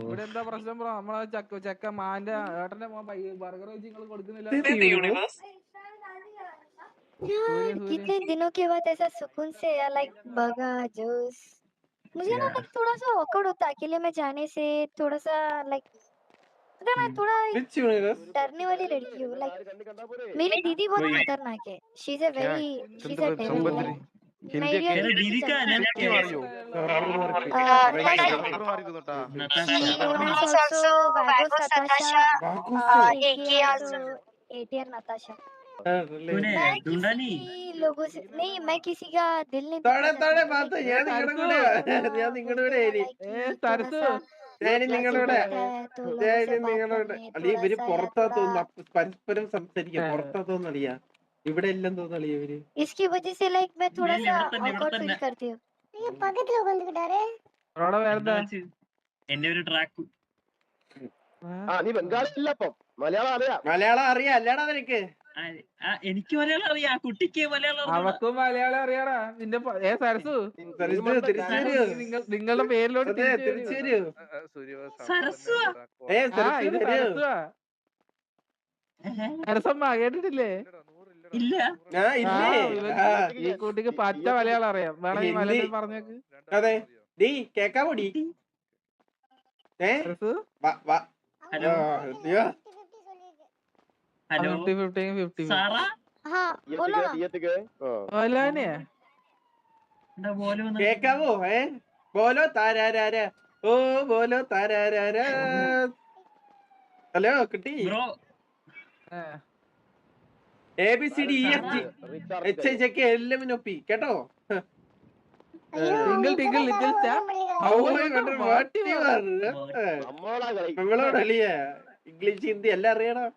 ഇവിടെ എന്താ പ്രശ്നം ബ്രോ? നമ്മളെ ചെക്ക മാന്റെ ഏട്ടന്റെ മോൻ ബർഗർ വെച്ച് നിങ്ങൾ കൊടുക്കുന്നില്ല? यार कितने दिनों के बाद ऐसा सुकून से या लाइक बर्गर जूस मुझे ना लाइक थोड़ा सा ऑकवर्ड होता है अकेले में जाने से थोड़ा सा लाइक पता मैं थोड़ा डरने वाली लड़की हूँ लाइक मेरी दीदी बहुत खतरनाक है she is a very she is a devil मैं एरिया दीदी का नाम क्या है? also Vagos Natasha AKA also ATR Natasha तूने ढूंढा नहीं? लोगों से नहीं मैं किसी का दिल नहीं താഴെ ബാത്ത് ഞാൻ നിങ്ങളുടെ കൂടെ സരസു നിങ്ങളുടെ അല്ലെ ഇവര് പുറത്താ തോന്നുന്നു പരസ്പരം സംസാരിക്കാം പുറത്താ തോന്നളിയാ ഇവിടെ എല്ലാം തോന്നളിയ ഇവര് इसकी वजह से लाइक मैं थोड़ा सा awkward फील करती हूँ ये പക്കത്തിൽ വന്നിട്ടാരേ അവിടെ വേറെന്താ എന്റെ ഒരു ട്രാക്ക് നീ ബംഗാളി അല്ല അപ്പം മലയാളം അറിയാം അല്ലാടാ നിനക്ക് എനിക്ക് മലയാളം അറിയാം കുട്ടിക്ക് മലയാളം അവക്കും മലയാളം അറിയാടാ നിന്റെ സരസു നിങ്ങളുടെ പേരിലോട്ട് സരസമ്മ കേട്ടിട്ടില്ലേ? ഇല്ല ഈ കുട്ടിക്ക് പച്ച മലയാളം അറിയാം. വേണമെങ്കിൽ മലയാളം പറഞ്ഞേക്ക്. അതെ ഡീ കേക്കാവോടി ഹലോ ഹലോ 50-50 സാറാ हाँ बोलो ना കേക്കാവോ ബോലോ താരാരാര ഓ ബോലോ താരാരാര ഹലോ കുട്ടി ബ്രോ ABCDEFGHIJK എല്ലാം ഒപ്പി കേട്ടോ നമ്മളോടല്ലേ ഇംഗ്ലീഷ് ഹിന്ദി എല്ലാം അറിയണം.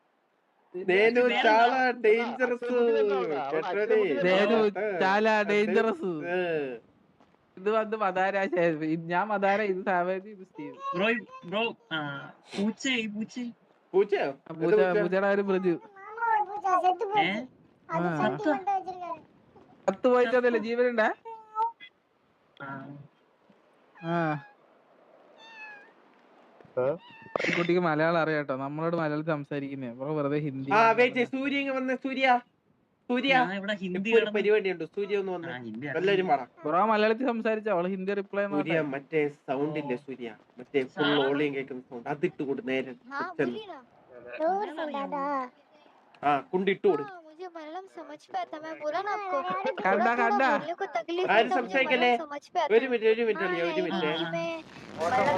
ഇത് വന്ന് മദാര ഞാൻ മദാര ഇത് സാവേജ് ഇത് സ്റ്റീവ് പൂച്ചയുടെ ഒരു ബ്രജു പത്ത് പോയിട്ടതല്ലേ ജീവനുണ്ടാ? കുട്ടിക്ക് മലയാളം അറിയാട്ടോ. നമ്മളോട് മലയാളത്തിൽ സംസാരിക്കുന്നേ വെറുതെ ഹിന്ദി. സൂര്യ വന്ന സൂര്യ പരിപാടിയുണ്ട്. സൂര്യ ഒന്ന് വന്ന് എല്ലാരും ബ്രോ മലയാളത്തിൽ സംസാരിച്ച അവള് ഹിന്ദി റിപ്ലൈ സൂര്യ മറ്റേ സൗണ്ട് ഇല്ലേ സൂര്യ മറ്റേ ഫുൾ ഓളിയും കേൾക്കുന്ന സൗണ്ട് അതിട്ട് കൊടു നേരെ കുണ്ടിട്ട് കൊടു. ആരും സംസാരിക്കല്ലേ? ഒരു മിനിറ്റ്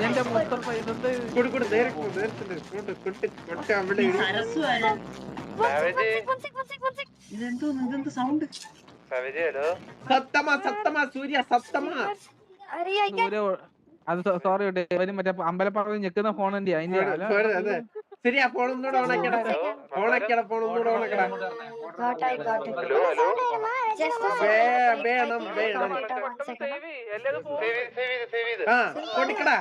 എന്റെ മൊത്തം കൊടു നേരെ അവിടെ സത്തമാ സൂര്യ സത്തമാ. അത് സോറി കേട്ടോ മറ്റേ അമ്പലപ്പറവ് ഞെക്കുന്ന ഫോൺ ഉണ്ട് അതിന്റെ ശരിയാ. ഫോൺ ഒന്നുകൂടെ ഓണക്കട ഫോൺ ഒന്നുകൂടെ ഓണക്കട വേണം കൊടുക്കടാ.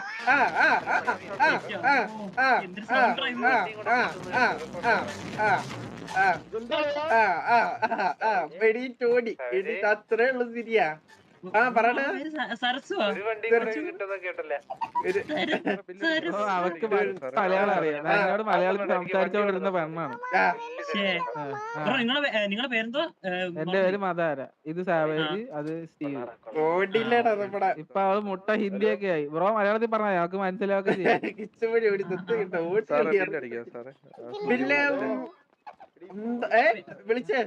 വെടിട്ടോടി അത്രേ ഉള്ളു ശരിയാ. പറയണ അവർക്ക് മലയാളം അറിയാം. എന്നോട് മലയാളത്തിൽ സംസാരിച്ചോണ്ടിരുന്ന പെണ്ണാണ്. എന്റെ പേര് മദാര, ഇത് സാവേജ്, അത് സ്റ്റീവ്. ഇപ്പൊ അവള് മുട്ട ഹിന്ദിയൊക്കെ ആയി. ബ്രോ മലയാളത്തിൽ പറഞ്ഞാൽ ഞങ്ങൾക്ക് മനസ്സിലാവുക ചെയ്യാം. വിളിച്ചേ